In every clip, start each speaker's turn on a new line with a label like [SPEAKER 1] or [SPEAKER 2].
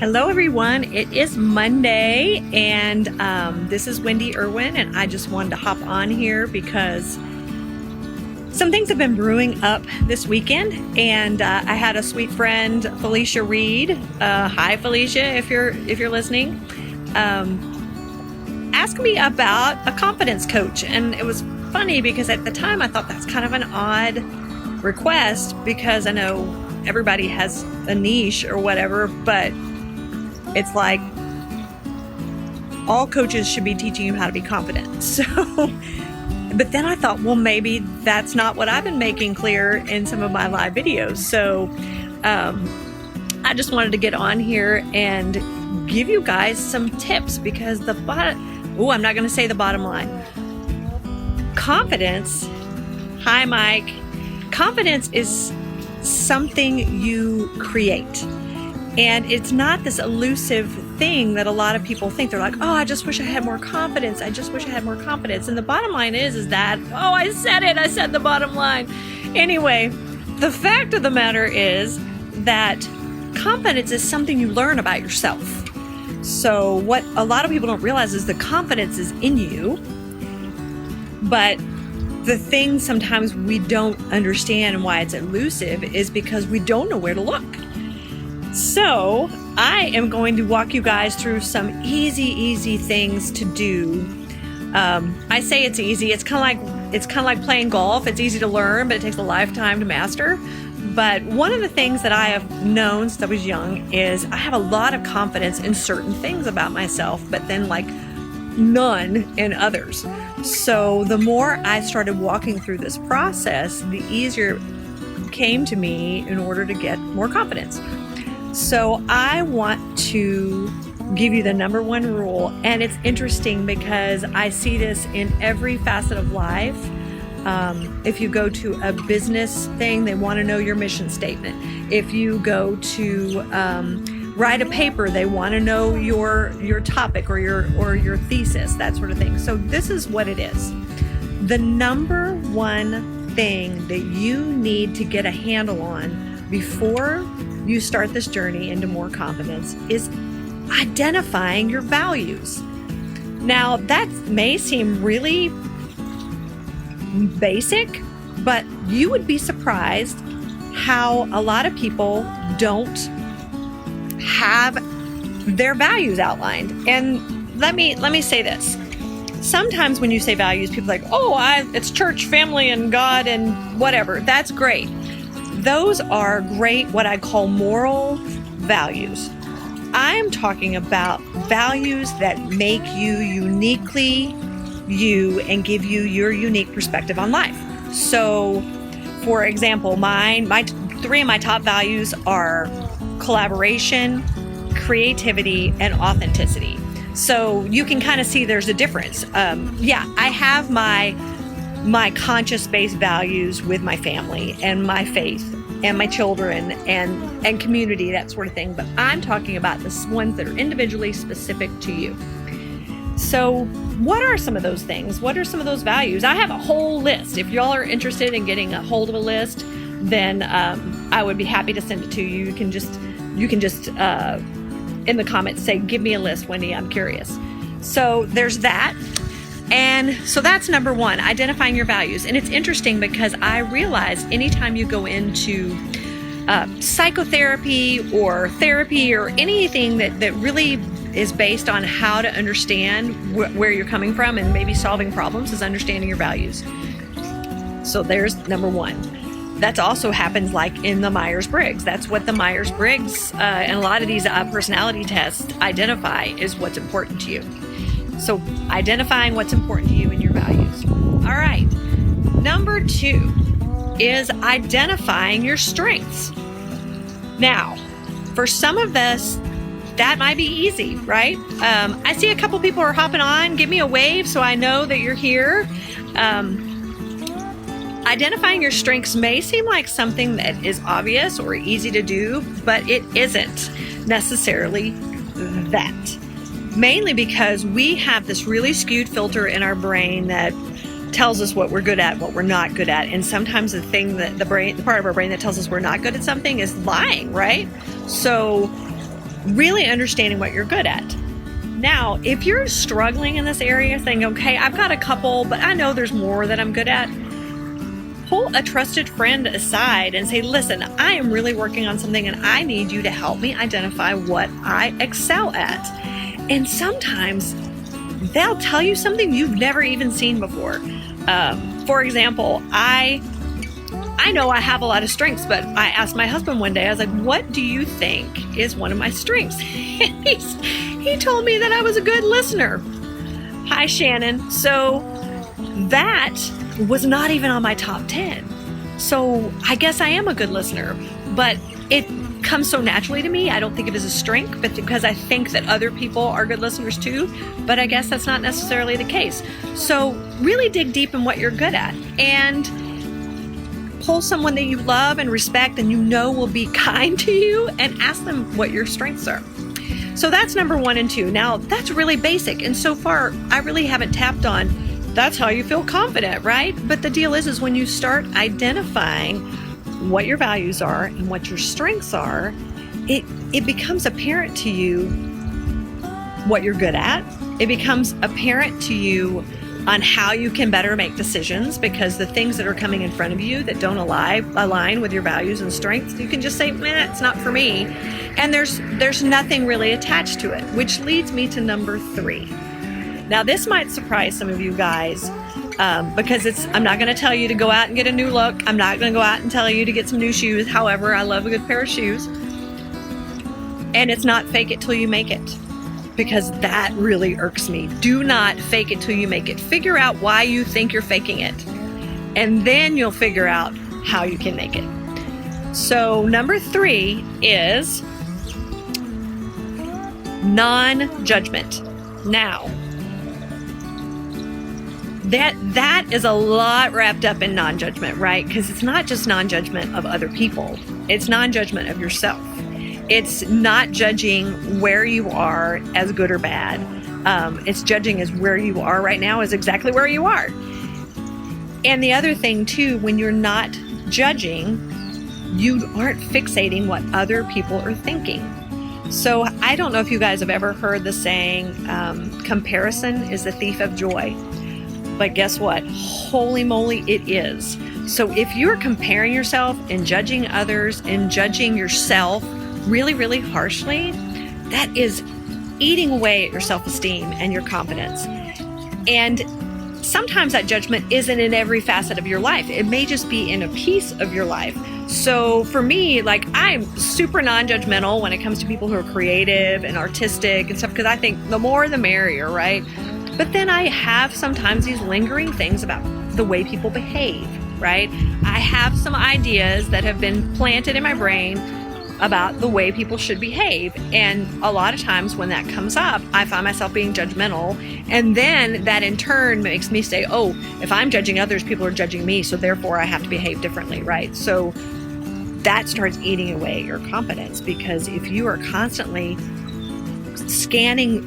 [SPEAKER 1] Hello, everyone. It is Monday, and this is Wendy Irwin, and I just wanted to hop on here because some things have been brewing up this weekend, and I had a sweet friend, Felicia Reed. Hi, Felicia, if you're listening. Ask me about a confidence coach, and it was funny because at the time I thought that's kind of an odd request because I know everybody has a niche or whatever, but it's like all coaches should be teaching you how to be confident. So, but then I thought, well, maybe that's not what I've been making clear in some of my live videos. So I just wanted to get on here and give you guys some tips because I'm not going to say the bottom line. Confidence, hi Mike, confidence is something you create. And it's not this elusive thing that a lot of people think. They're like, oh, I just wish I had more confidence. I just wish I had more confidence. And the bottom line is that, oh, I said it. I said the bottom line. Anyway, the fact of the matter is that confidence is something you learn about yourself. So what a lot of people don't realize is the confidence is in you. But the thing sometimes we don't understand and why it's elusive is because we don't know where to look. So I am going to walk you guys through some easy things to do. I say it's easy. It's kind of like playing golf. It's easy to learn, but it takes a lifetime to master. But one of the things that I have known since I was young is I have a lot of confidence in certain things about myself, but then like none in others. So the more I started walking through this process, the easier it came to me in order to get more confidence. So I want to give you the number one rule, and it's interesting because I see this in every facet of life. If you go to a business thing, they want to know your mission statement. If you go to write a paper, they want to know your topic or your thesis, that sort of thing. So this is what it is. The number one thing that you need to get a handle on before you start this journey into more confidence is identifying your values. Now, that may seem really basic, but you would be surprised how a lot of people don't have their values outlined. And let me say this. Sometimes when you say values, people are like, oh, it's church, family, and God, and whatever. That's great. Those are great, what I call moral values. I'm talking about values that make you uniquely you and give you your unique perspective on life. So, for example, three of my top values are collaboration, creativity, and authenticity. So you can kind of see there's a difference. I have my conscious-based values with my family and my faith and my children and community, that sort of thing. But I'm talking about the ones that are individually specific to you. So what are some of those things? What are some of those values? I have a whole list. If y'all are interested in getting a hold of a list, then I would be happy to send it to you. You can just in the comments say, give me a list, Wendy, I'm curious. So there's that. And so that's number one, identifying your values. And it's interesting because I realize anytime you go into psychotherapy or therapy or anything that really is based on how to understand where you're coming from and maybe solving problems is understanding your values. So there's number one. That also happens like in the Myers-Briggs. That's what the Myers-Briggs and a lot of these personality tests identify is what's important to you. So identifying what's important to you and your values. All right. Number two is identifying your strengths. Now, for some of us, that might be easy, right? I see a couple people are hopping on. Give me a wave so I know that you're here. Identifying your strengths may seem like something that is obvious or easy to do, but it isn't necessarily that. Mainly because we have this really skewed filter in our brain that tells us what we're good at, what we're not good at. And sometimes the thing that the part of our brain that tells us we're not good at something is lying, right? So really understanding what you're good at. Now, if you're struggling in this area, saying, okay, I've got a couple, but I know there's more that I'm good at, pull a trusted friend aside and say, listen, I am really working on something and I need you to help me identify what I excel at. And sometimes they'll tell you something you've never even seen before. For example, I know I have a lot of strengths, but I asked my husband one day, I was like, what do you think is one of my strengths? He told me that I was a good listener. Hi, Shannon. So that was not even on my top 10. So I guess I am a good listener, but it comes so naturally to me. I don't think of it as a strength, but because I think that other people are good listeners too, but I guess that's not necessarily the case. So really dig deep in what you're good at and pull someone that you love and respect and you know will be kind to you and ask them what your strengths are. So that's number 1 and 2. Now that's really basic. And so far I really haven't tapped on that's how you feel confident, right? But the deal is when you start identifying what your values are and what your strengths are, it becomes apparent to you what you're good at. It becomes apparent to you on how you can better make decisions, because the things that are coming in front of you that don't align with your values and strengths, you can just say, it's not for me. And there's nothing really attached to it, which leads me to number 3. Now, this might surprise some of you guys because I'm not going to tell you to go out and get a new look. I'm not going to go out and tell you to get some new shoes. However, I love a good pair of shoes. And it's not fake it till you make it, because that really irks me. Do not fake it till you make it. Figure out why you think you're faking it, and then you'll figure out how you can make it. So number 3 is non-judgment. Now, that is a lot wrapped up in non-judgment, right? Because it's not just non-judgment of other people. It's non-judgment of yourself. It's not judging where you are as good or bad. It's judging as where you are right now is exactly where you are. And the other thing too, when you're not judging, you aren't fixating what other people are thinking. So I don't know if you guys have ever heard the saying, comparison is the thief of joy. But guess what? Holy moly, it is. So if you're comparing yourself and judging others and judging yourself really, really harshly, that is eating away at your self-esteem and your confidence. And sometimes that judgment isn't in every facet of your life. It may just be in a piece of your life. So for me, I'm super non-judgmental when it comes to people who are creative and artistic and stuff, because I think the more the merrier, right? But then I have sometimes these lingering things about the way people behave, right? I have some ideas that have been planted in my brain about the way people should behave. And a lot of times when that comes up, I find myself being judgmental. And then that in turn makes me say, oh, if I'm judging others, people are judging me. So therefore I have to behave differently, right? So that starts eating away at your confidence, because if you are constantly scanning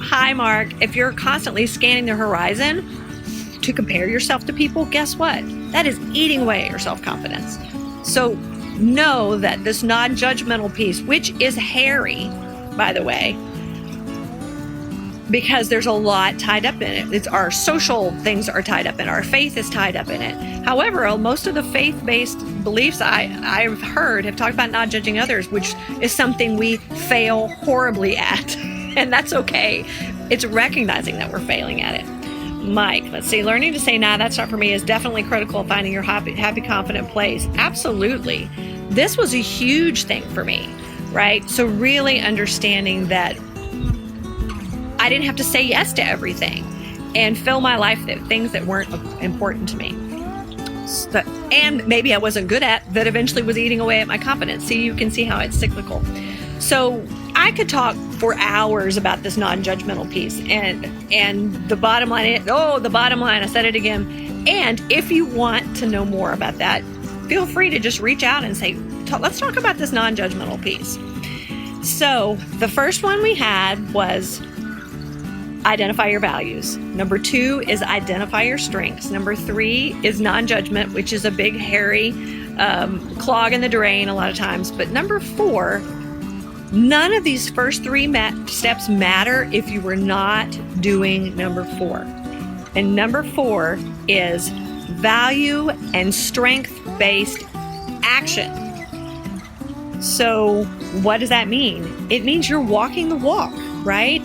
[SPEAKER 1] if you're constantly scanning the horizon to compare yourself to people, guess what? That is eating away at your self-confidence. So know that this non-judgmental piece, which is hairy, by the way, because there's a lot tied up in it. It's our social things are tied up in it. Our faith is tied up in it. However, most of the faith-based beliefs I've heard have talked about not judging others, which is something we fail horribly at. And that's okay. It's recognizing that we're failing at it. Mike, let's see. Learning to say, nah, that's not for me is definitely critical of finding your happy, confident place. Absolutely. This was a huge thing for me, right? So really understanding that I didn't have to say yes to everything and fill my life with things that weren't important to me. And maybe I wasn't good at, that eventually was eating away at my confidence. See, you can see how it's cyclical. So I could talk for hours about this non-judgmental piece, and the bottom line, I said it again. And if you want to know more about that, feel free to just reach out and say, let's talk about this non-judgmental piece. So the first one we had was identify your values. Number 2 is identify your strengths. Number 3 is non-judgment, which is a big, hairy clog in the drain a lot of times. But number 4, None of these first three steps matter if you were not doing number 4. And number 4 is value and strength-based action. So what does that mean? It means you're walking the walk, right?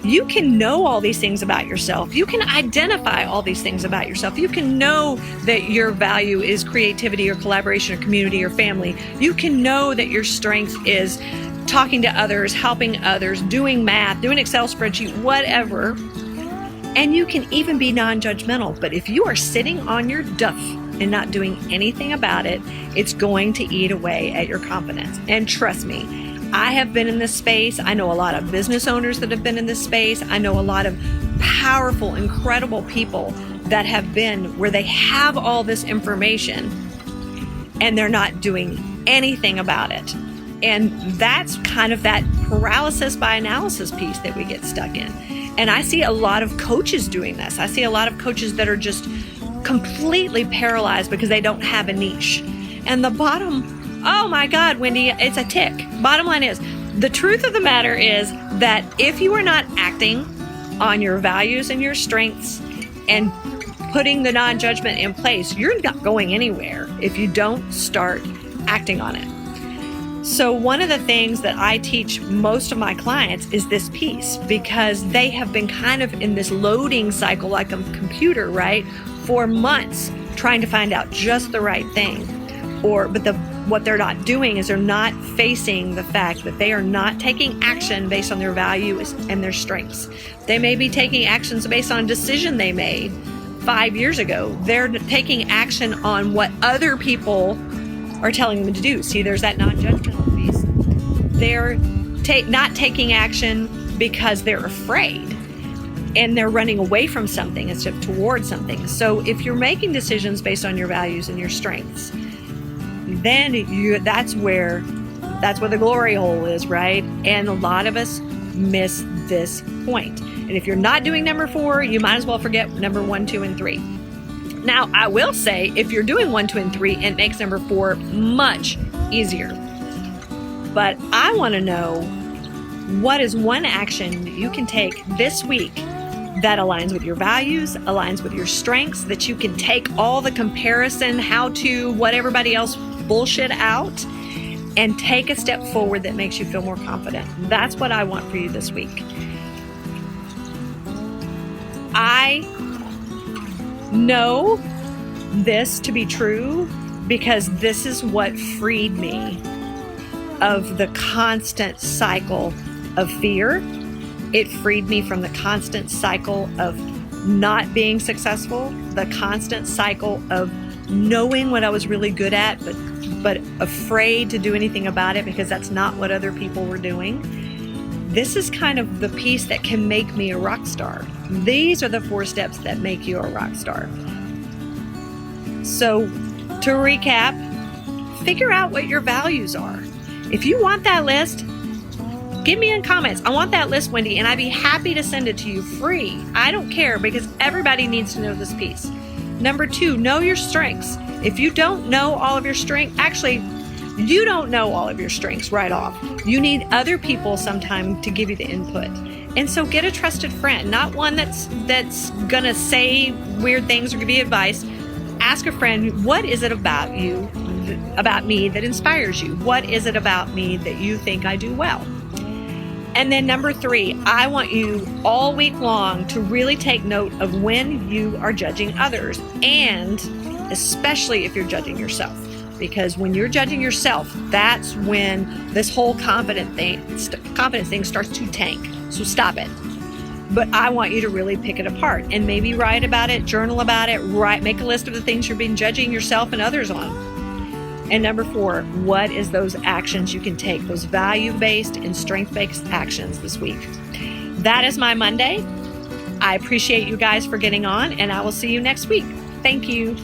[SPEAKER 1] You can know all these things about yourself. You can identify all these things about yourself. You can know that your value is creativity or collaboration or community or family. You can know that your strength is talking to others, helping others, doing math, doing Excel spreadsheet, whatever. And you can even be non-judgmental. But if you are sitting on your duff and not doing anything about it, it's going to eat away at your confidence. And trust me, I have been in this space. I know a lot of business owners that have been in this space. I know a lot of powerful, incredible people that have been where they have all this information and they're not doing anything about it. And that's kind of that paralysis by analysis piece that we get stuck in. And I see a lot of coaches doing this. I see a lot of coaches that are just completely paralyzed because they don't have a niche. And oh my God, Wendy, it's a tick. Bottom line is, the truth of the matter is that if you are not acting on your values and your strengths and putting the non-judgment in place, you're not going anywhere if you don't start acting on it. So one of the things that I teach most of my clients is this piece, because they have been kind of in this loading cycle like a computer, right? For months trying to find out just the right thing. But what they're not doing is they're not facing the fact that they are not taking action based on their values and their strengths. They may be taking actions based on a decision they made 5 years ago. They're taking action on what other people are telling them to do. See, there's that non-judgmental piece. They're not taking action because they're afraid and they're running away from something instead of towards something. So if you're making decisions based on your values and your strengths, then that's where the glory hole is, right? And a lot of us miss this point. And if you're not doing number 4, you might as well forget number 1, 2, and 3. Now, I will say, if you're doing 1, 2, and 3, it makes number 4 much easier. But I want to know, what is one action that you can take this week that aligns with your values, aligns with your strengths, that you can take all the comparison, how to, what everybody else bullshit out, and take a step forward that makes you feel more confident. That's what I want for you this week. I know this to be true because this is what freed me of the constant cycle of fear. It freed me from the constant cycle of not being successful, the constant cycle of knowing what I was really good at, but afraid to do anything about it because that's not what other people were doing. This is kind of the piece that can make me a rock star. These are the 4 steps that make you a rock star. So to recap, figure out what your values are. If you want that list, give me in comments. I want that list, Wendy, and I'd be happy to send it to you free. I don't care, because everybody needs to know this piece. Number 2, know your strengths. If you don't know all of your strengths, actually, you don't know all of your strengths right off. You need other people sometime to give you the input. And so get a trusted friend, not one that's gonna say weird things or give you advice. Ask a friend, what is it about you, about me that inspires you? What is it about me that you think I do well? And then number 3, I want you all week long to really take note of when you are judging others, and especially if you're judging yourself. Because when you're judging yourself, that's when this whole confidence thing starts to tank. So stop it. But I want you to really pick it apart and maybe write about it, journal about it, make a list of the things you've been judging yourself and others on. And number 4, what is those actions you can take, those value-based and strength-based actions this week? That is my Monday. I appreciate you guys for getting on, and I will see you next week. Thank you.